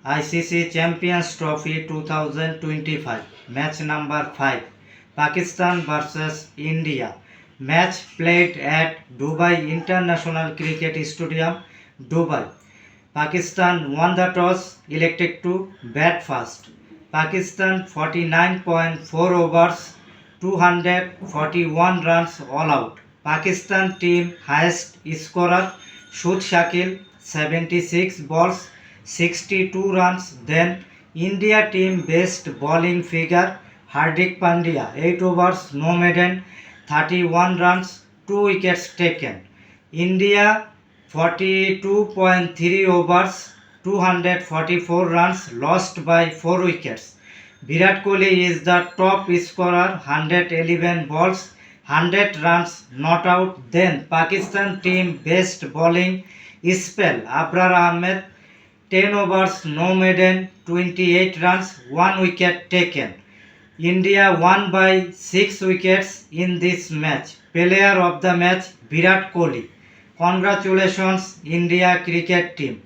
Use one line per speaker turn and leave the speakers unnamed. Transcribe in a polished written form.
ICC Champions Trophy 2025, match number 5, Pakistan vs India. Match played at Dubai International Cricket Stadium, Dubai. Pakistan won the toss, elected to bat first. Pakistan 49.4 overs, 241 runs all out. Pakistan team highest scorer Shud Shakil 76 balls, 62 runs. Then India team best bowling figure Hardik Pandya 8 overs, no maiden, 31 runs, 2 wickets taken. India 42.3 overs, 244 runs, lost by 4 wickets. Virat Kohli is the top scorer, 111 balls, 100 runs, not out. Then Pakistan team best bowling spell Abrar Ahmed 10 overs, no maiden, 28 runs, 1 wicket taken. India won by 6 wickets in this match. Player of the match Virat Kohli. Congratulations India cricket team.